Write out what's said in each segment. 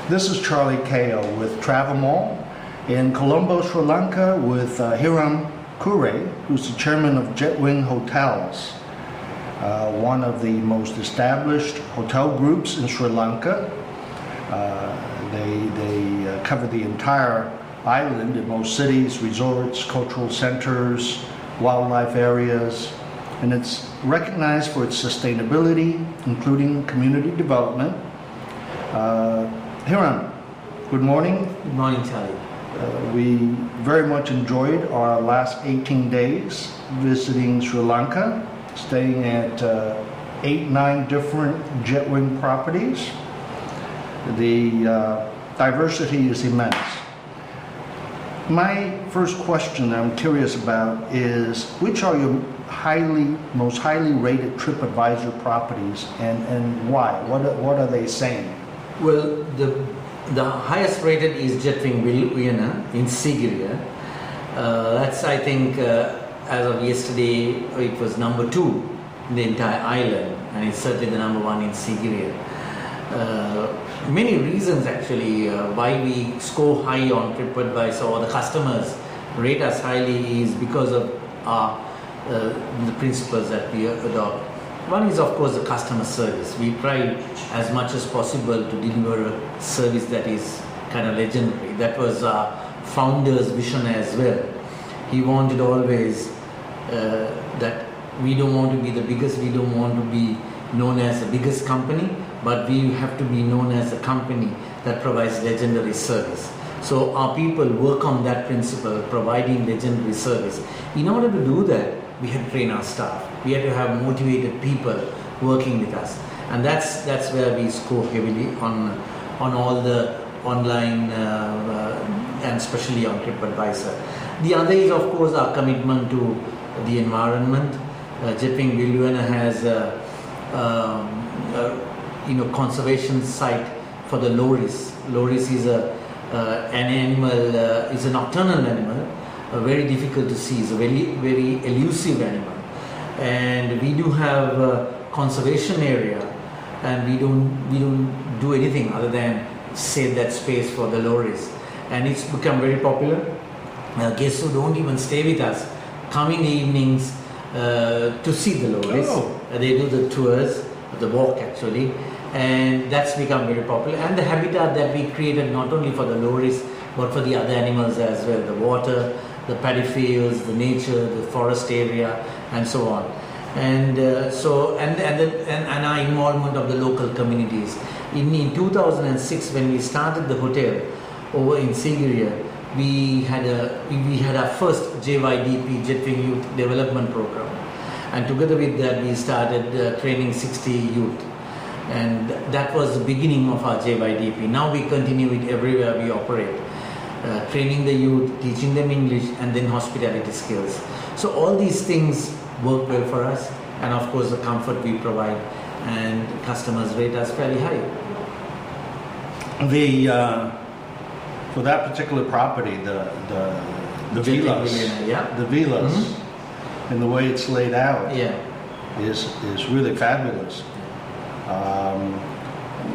This is Charlie Kao with Travel Mall in Colombo, Sri Lanka with Hiran Cooray, who's the chairman of Jetwing Hotels, one of the most established hotel groups in Sri Lanka. They cover the entire island in most cities, resorts, cultural centers, wildlife areas, and it's recognized for its sustainability, including community development. Hiran, good morning. Good morning, Charlie. We very much enjoyed our last 18 days visiting Sri Lanka, staying at 8-9 different Jetwing properties. The diversity is immense. My first question that I'm curious about is, which are your most highly rated TripAdvisor properties, and why? What are they saying? Well, the highest rated is Jetwing Hotels in Sigiriya. That's, I think, as of yesterday, it was number 2 in the entire island, and it's certainly the number 1 in Sigiriya. Many reasons actually why we score high on TripAdvisor, or the customers rate us highly, is because of the principles that we adopt. One is, of course, the customer service. We try as much as possible to deliver a service that is kind of legendary. That was our founder's vision as well. He wanted always that we don't want to be the biggest, we don't want to be known as the biggest company, but we have to be known as a company that provides legendary service. So our people work on that principle, providing legendary service. In order to do that, we had to train our staff. We had to have motivated people working with us, and that's where we score heavily on all the online and especially on TripAdvisor. The other is, of course, our commitment to the environment. Jetwing Hotels has a conservation site for the loris. Loris is an animal, is a nocturnal animal, very difficult to see. It's a very elusive animal, and we do have a conservation area, and we don't do anything other than save that space for the loris, and it's become very popular. Guests who don't even stay with us come in the evenings to see the loris. They do the tours, the walk actually, and that's become very popular. And the habitat that we created, not only for the loris but for the other animals as well, the water, the paddy fields, the nature, the forest area, and so on. And and our involvement of the local communities. In 2006, when we started the hotel over in Sigiriya, we had our first JYDP, Jetwing Youth Development Program, and together with that we started training 60 youth, and that was the beginning of our JYDP. Now we continue it everywhere we operate, training the youth, teaching them English, and then hospitality skills. So all these things work well for us, and of course the comfort we provide, and customers rate us fairly high. For that particular property, the villas, the villas, mm-hmm. and the way it's laid out, is really fabulous.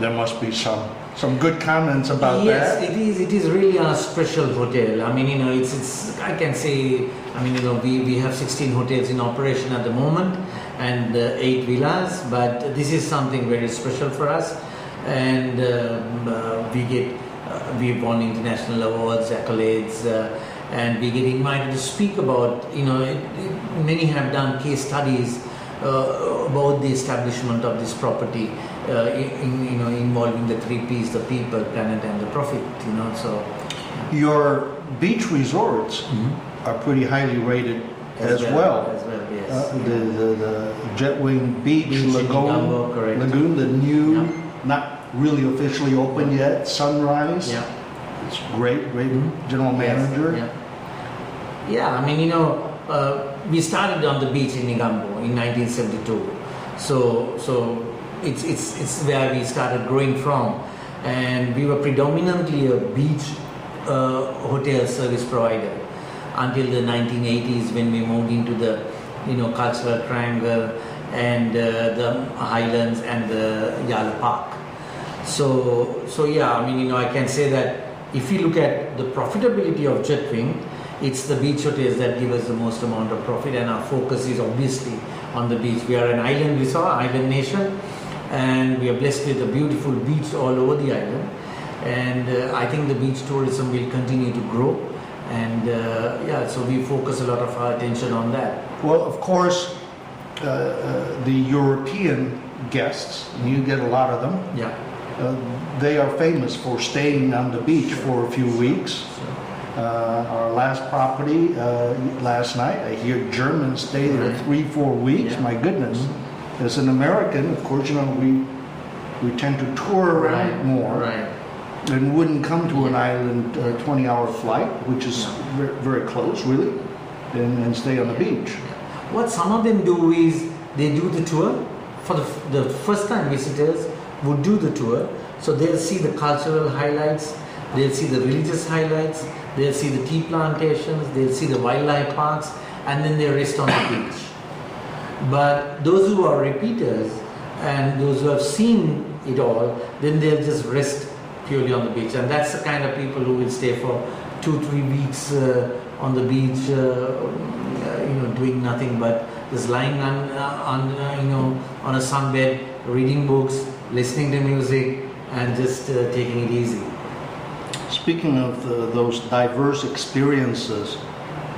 There must be some good comments about that. Yes, it is really a special hotel. I mean, it's I can say, I mean, we have 16 hotels in operation at the moment, and 8 villas, but this is something very special for us, and we've won international awards, accolades, and we get invited to speak about, many have done case studies about the establishment of this property, involving the 3 Ps, the people, planet, and the profit, So your beach resorts mm-hmm. are pretty highly rated as well. Yes. The Jetwing Beach Lagoon, the new, not really officially open yet, Sunrise. Yeah. It's great mm-hmm. general manager. Yeah, I mean, we started on the beach in Negombo in 1972. So it's where we started growing from, and we were predominantly a beach hotel service provider until the 1980s, when we moved into the cultural triangle and the highlands and the Yala Park. So yeah, I mean, I can say that if you look at the profitability of Jetwing, it's the beach hotels that give us the most amount of profit, and our focus is obviously on the beach. We are an island resort, island nation, and we are blessed with a beautiful beach all over the island. And I think the beach tourism will continue to grow, and so we focus a lot of our attention on that. Well, of course, the European guests, and you get a lot of them, Yeah. they are famous for staying on the beach for a few weeks. Our last property last night, I hear Germans stay there Right. 3-4 weeks. Yeah. My goodness. As an American, of course, we tend to tour around more Right. and wouldn't come to an island 20-hour flight, which is very close, really, and stay on the beach. What some of them do is they do the tour. For the first time visitors would do the tour, so they'll see the cultural highlights, they'll see the religious highlights, they'll see the tea plantations, they'll see the wildlife parks, and then they rest on the beach. But those who are repeaters and those who have seen it all, then they'll just rest purely on the beach, and that's the kind of people who will stay for 2-3 weeks on the beach, doing nothing but just lying on a sunbed, reading books, listening to music, and just taking it easy. Speaking of those diverse experiences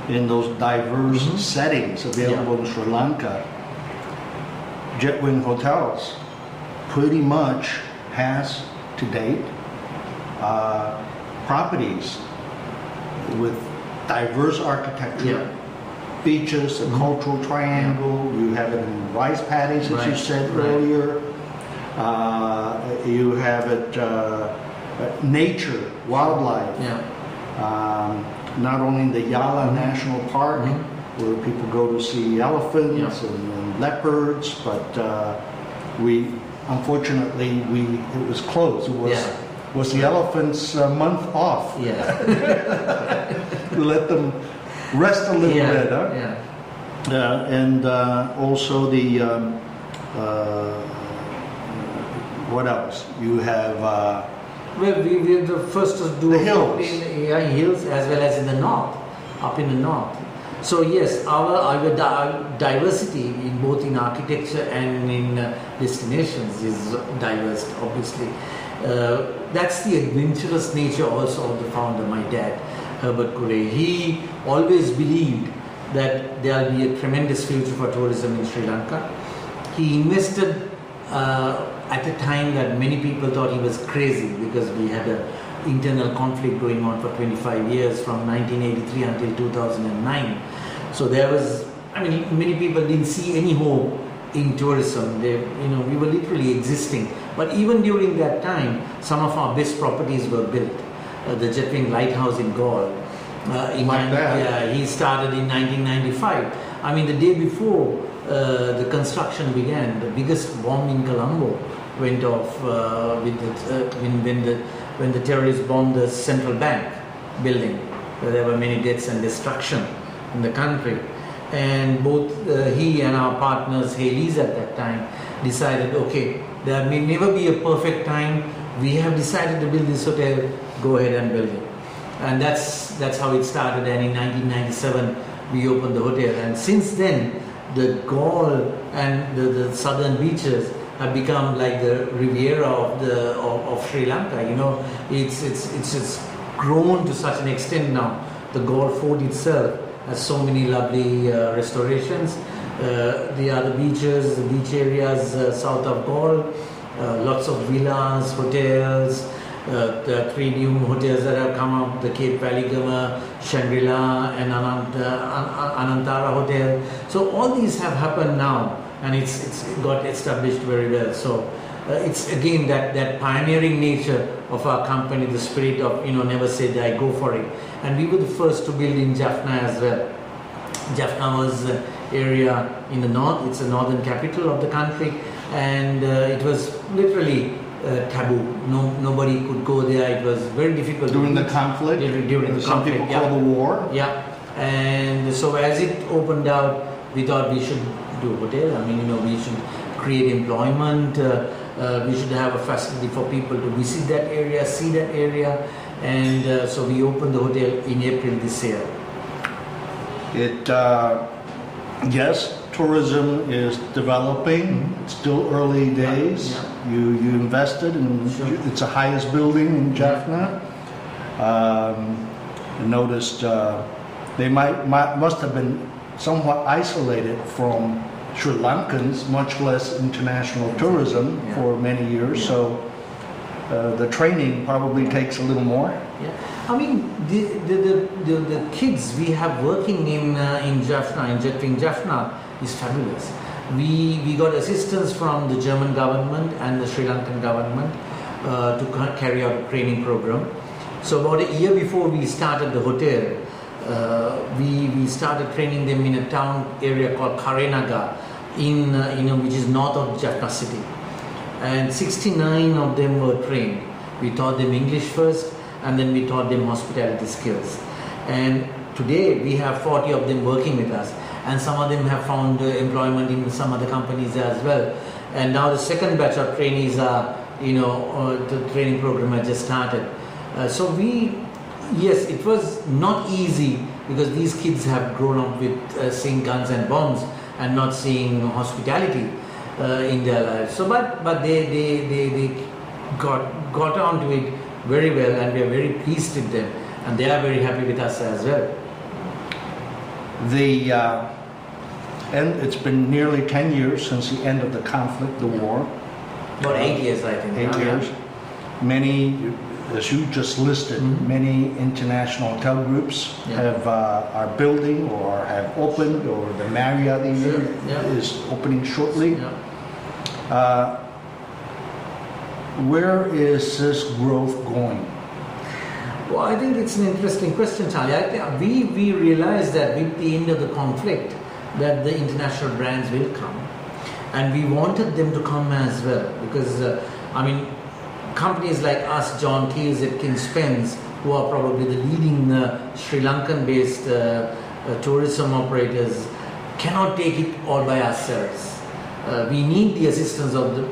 in those diverse settings available in Sri Lanka, Jetwing Hotels pretty much has to date properties with diverse architecture, beaches, a cultural triangle. You have it in rice paddies, as you said earlier. You have it nature, wildlife. Not only in the Yala National Park, where people go to see elephants and leopards, but unfortunately it was closed. It was the elephants' month off. To let them rest a little bit. Huh? And also the what else? You have Well, we were the first to do the hills. in hills as well as in the north, up in the north. So yes, our diversity in both in architecture and in destinations is diverse, obviously. That's the adventurous nature also of the founder, my dad, Hiran Cooray. He always believed that there will be a tremendous future for tourism in Sri Lanka. He invested at a time that many people thought he was crazy, because we had an internal conflict going on for 25 years from 1983 until 2009. So there was, many people didn't see any hope in tourism. We were literally existing. But even during that time, some of our best properties were built. The Jetwing Lighthouse in Galle. He started in 1995. The day before the construction began, the biggest bomb in Colombo went off when the terrorists bombed the central bank building, where there were many deaths and destruction in the country. And both he and our partners, Haleys at that time, decided, okay, there may never be a perfect time. We have decided to build this hotel, go ahead and build it. And that's how it started. And in 1997, we opened the hotel. And since then, the Galle and the southern beaches have become like the Riviera of Sri Lanka. It's grown to such an extent now. The Galle Fort itself has so many lovely restorations. The other beaches, the beach areas south of Galle, lots of villas, hotels. The 3 new hotels that have come up, the Cape Valley Gama, Shangri-La and Anantara Hotel. So all these have happened now, and it's got established very well. So it's again that pioneering nature of our company, the spirit of never say die, go for it. And we were the first to build in Jaffna as well. Jaffna was an area in the north. It's the northern capital of the country, and it was literally taboo. Nobody could go there. It was very difficult during the conflict. During the some conflict, people call the war. And so as it opened out, we thought we should do a hotel. We should create employment. we should have a facility for people to visit that area, see that area, and so we opened the hotel in April this year. It, yes, tourism is developing. It's still early days. Yeah. You invested, and Sure. it's the highest building in Jaffna. I noticed they must have been somewhat isolated from Sri Lankans, much less international tourism Yeah. for many years. Yeah. So the training probably takes a little more. Yeah, I mean the kids we have working in Jaffna, in Jetwing Jaffna, is fabulous. We got assistance from the German government and the Sri Lankan government to carry out a training program. So about a year before we started the hotel, we started training them in a town area called Karenaga, which is north of Jaffna city. And 69 of them were trained. We taught them English first, and then we taught them hospitality skills. And today we have 40 of them working with us, and some of them have found employment in some other companies as well. And now the second batch of trainees are, the training program has just started. So yes, it was not easy because these kids have grown up with seeing guns and bombs and not seeing hospitality in their lives. So, but they got onto it very well, and we are very pleased with them, and they are very happy with us as well. And it's been nearly 10 years since the end of the conflict, the war. About 8 years, I think. 8 years. Many, as you just listed, many international hotel groups are building or have opened, or the Myriad even is opening shortly. Yeah. Where is this growth going? Well, I think it's an interesting question, Charlie. We realized that with the end of the conflict, that the international brands will come, and we wanted them to come as well, because companies like us, John Keys at King Spence, who are probably the leading Sri Lankan-based tourism operators, cannot take it all by ourselves. We need the assistance of the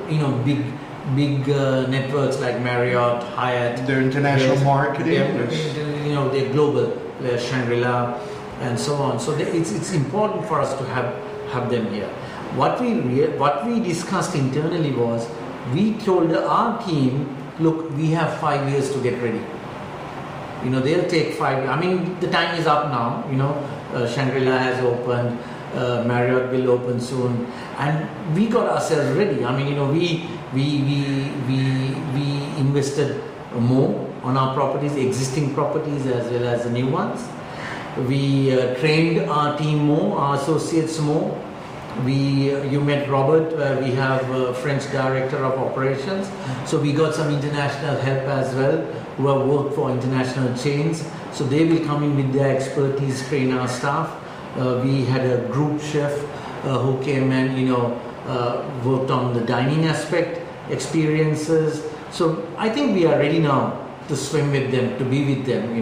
big networks like Marriott, Hyatt. Their international marketing. They're global, Shangri-La, and so on. So it's important for us to have them here. What we discussed internally was, we told our team, look, we have 5 years to get ready. They'll take 5 years. I mean, the time is up now. Shangri-La has opened, Marriott will open soon, and we got ourselves ready. I mean, we invested more on our properties, existing properties as well as the new ones. We trained our team more, our associates more. You met Robert, we have a French director of operations. So we got some international help as well, who have worked for international chains. So they will come in with their expertise, train our staff. We had a group chef who came and worked on the dining aspect, experiences. So I think we are ready now to swim with them, to be with them.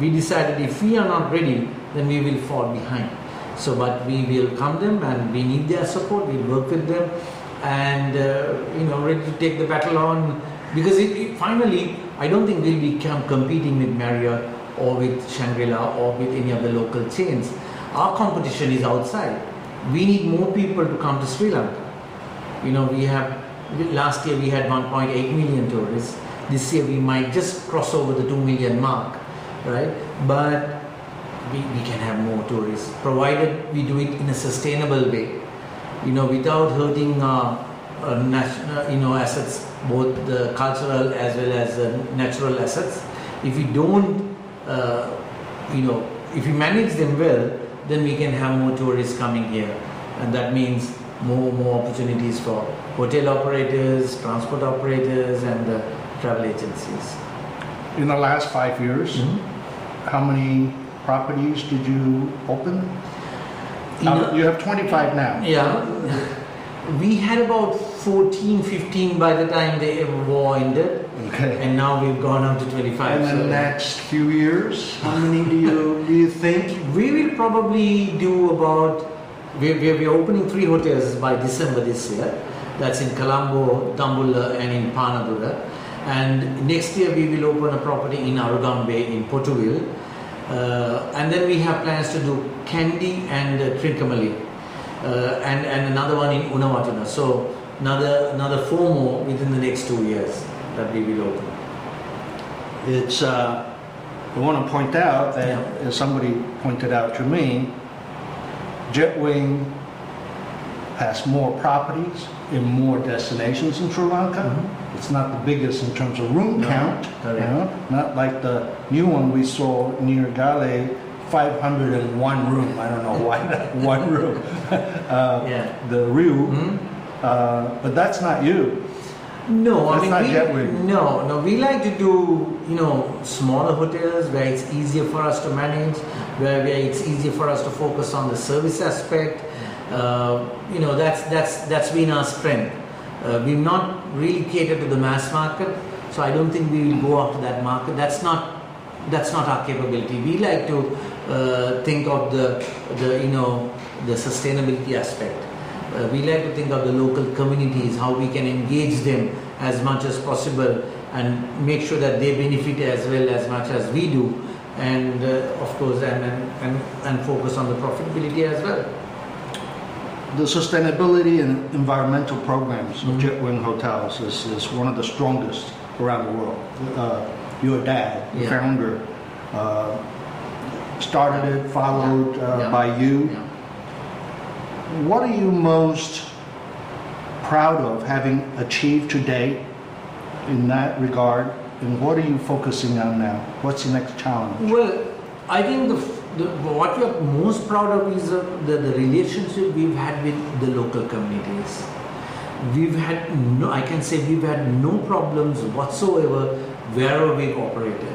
We decided if we are not ready, then we will fall behind. So, but we will come them, and we need their support. We'll work with them, and ready to take the battle on. Because finally, I don't think we'll become competing with Marriott or with Shangri-La or with any of the local chains. Our competition is outside. We need more people to come to Sri Lanka. Last year we had 1.8 million tourists. This year we might just cross over the 2 million mark, right? But we can have more tourists, provided we do it in a sustainable way, without hurting our national, assets, both the cultural as well as natural assets. If we don't, if we manage them well, then we can have more tourists coming here, and that means more opportunities for hotel operators, transport operators, and travel agencies. In the last 5 years, how many properties did you open? You have 25 now. Yeah. We had about 14, 15 by the time the war ended. Okay. And now we've gone up to 25. And in the next few years, how many do you think? We will probably do about, we're opening 3 hotels by December this year. That's in Colombo, Dambulla, and in Panadura. And next year we will open a property in Arugambe in Portugal. And then we have plans to do Kandy and Trincomalee, and another one in Unawatuna. So another 4 more within the next 2 years that we will open. It's, I want to point out that, as somebody pointed out to me, Jetwing has more properties in more destinations in Sri Lanka. It's not the biggest in terms of room count, not like the new one we saw near Galle, 501 room. I don't know why that one room. The Riu, but that's not you. No, That's not Jetwing. No, we like to do, smaller hotels where it's easier for us to manage, where it's easier for us to focus on the service aspect. That's been our strength. We've not really catered to the mass market, so I don't think we will go after that market. That's not our capability. We like to think of the sustainability aspect. We like to think of the local communities, how we can engage them as much as possible and make sure that they benefit as well as much as we do, and of course and focus on the profitability as well. The sustainability and environmental programs of Jetwing Hotels is one of the strongest around the world. Your dad, the founder, started it, followed by you. What are you most proud of having achieved to date in that regard, and what are you focusing on now? What's the next challenge? Well, I think what we are most proud of is the relationship we've had with the local communities. We've had no problems whatsoever wherever we've operated.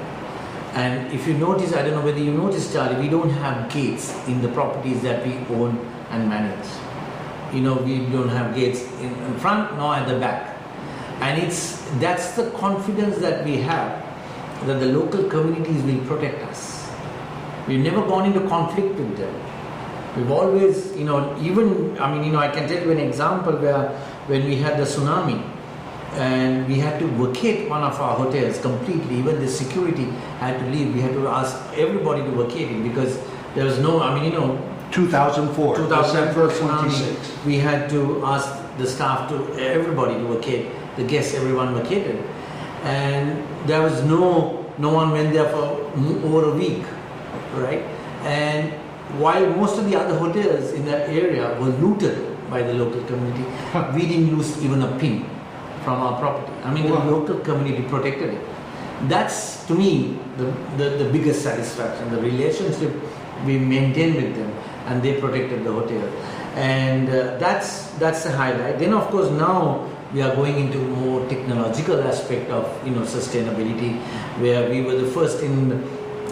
And if you notice, I don't know whether you noticed, Charlie, we don't have gates in the properties that we own and manage. We don't have gates in front nor at the back. And that's the confidence that we have that the local communities will protect us. We've never gone into conflict with them. We've always, I can tell you an example where when we had the tsunami and we had to vacate one of our hotels completely, even the security had to leave. We had to ask everybody to vacate it because there was no, 2004, December 26. We had to ask the staff everybody to vacate, the guests, everyone vacated. And there was no one went there for over a week, right? And while most of the other hotels in that area were looted by the local community, we didn't lose even a pin from our property. The local community protected it. That's, to me, the biggest satisfaction, the relationship we maintained with them, and they protected the hotel. And that's the highlight. Then, of course, now we are going into more technological aspect of sustainability, where we were the first in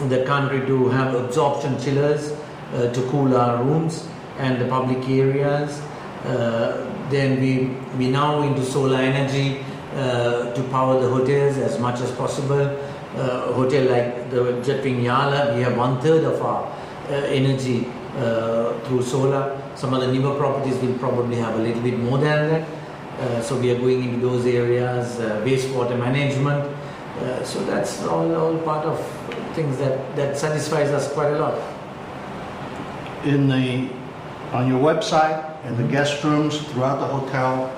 the country to have absorption chillers to cool our rooms and the public areas. Then we now into solar energy to power the hotels as much as possible. Hotel like the Jetwing Yala, we have 1/3 of our energy through solar. Some of the newer properties will probably have a little bit more than that. So we are going into those areas, wastewater management. So that's all part of things that satisfies us quite a lot. On your website and the guest rooms throughout the hotel,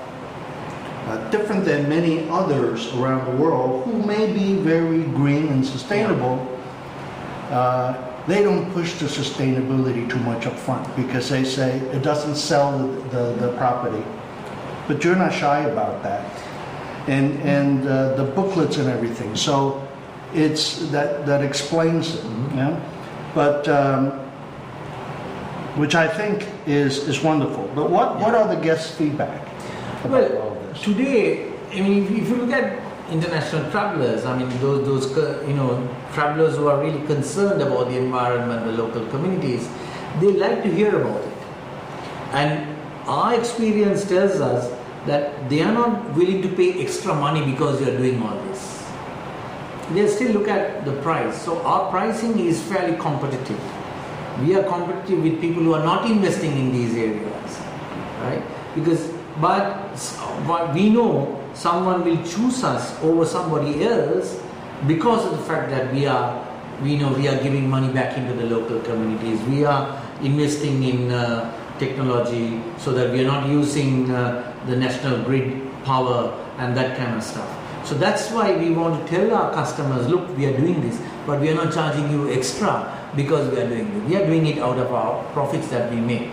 different than many others around the world who may be very green and sustainable, they don't push the sustainability too much up front because they say it doesn't sell the property. But you're not shy about that. And the booklets and everything. So it's that explains it. Yeah? But which I think is wonderful. But what are the guests' feedback about all this? Today, if you look at international travelers, those travelers who are really concerned about the environment, the local communities, they like to hear about it. And our experience tells us that they are not willing to pay extra money because they are doing all this. They still look at the price. So our pricing is fairly competitive. We are competitive with people who are not investing in these areas, right? Because But we know someone will choose us over somebody else because of the fact that we are giving money back into the local communities. We are investing in technology so that we are not using the national grid power and that kind of stuff. So that's why we want to tell our customers, look, we are doing this, but we are not charging you extra because we are doing it. We are doing it out of our profits that we make.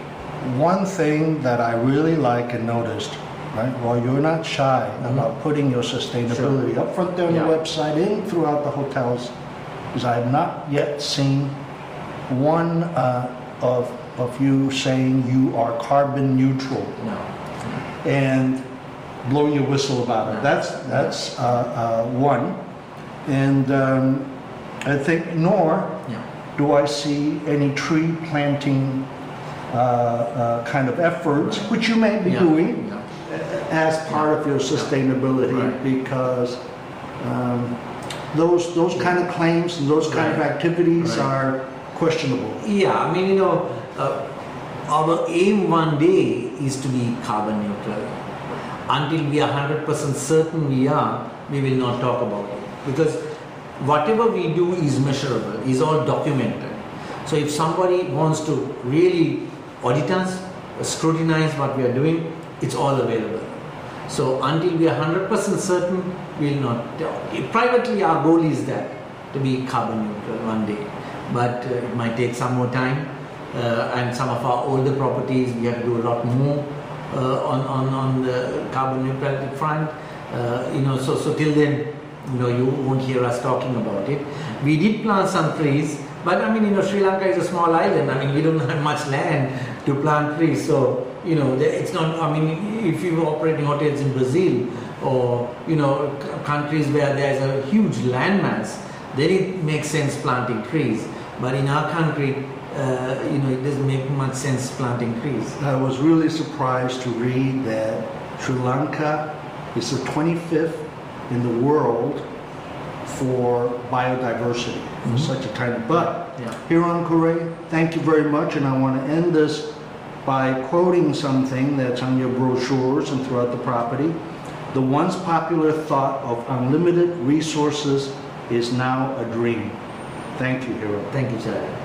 One thing that I really like and noticed, right, while you're not shy about putting your sustainability up front there on the website and throughout the hotels, is I have not yet seen one of you saying you are carbon neutral. No. And blow your whistle about it. That's one. And I think nor do I see any tree planting kind of efforts, which you may be doing as part of your sustainability, because those kind of claims and those kind of activities are questionable. Yeah, I mean, our aim one day is to be carbon neutral. Until we are 100% certain we will not talk about it. Because whatever we do is measurable, is all documented. So if somebody wants to really audit us, scrutinize what we are doing, it's all available. So until we are 100% certain, we will not talk. Privately, our goal is that, to be carbon neutral one day. But it might take some more time. And some of our older properties, we have to do a lot more on the carbon neutrality front. So till then, you won't hear us talking about it. We did plant some trees, but I mean, Sri Lanka is a small island. I mean, we don't have much land to plant trees. So, it's not, I mean, if you operate in hotels in Brazil or, countries where there's a huge landmass, then it makes sense planting trees. But in our country, it doesn't make much sense planting trees. I was really surprised to read that Sri Lanka is the 25th in the world for biodiversity. Such a tiny. But Hiran Cooray, thank you very much, and I want to end this by quoting something that's on your brochures and throughout the property. The once popular thought of unlimited resources is now a dream. Thank you, Hiran. Thank you, Charlie.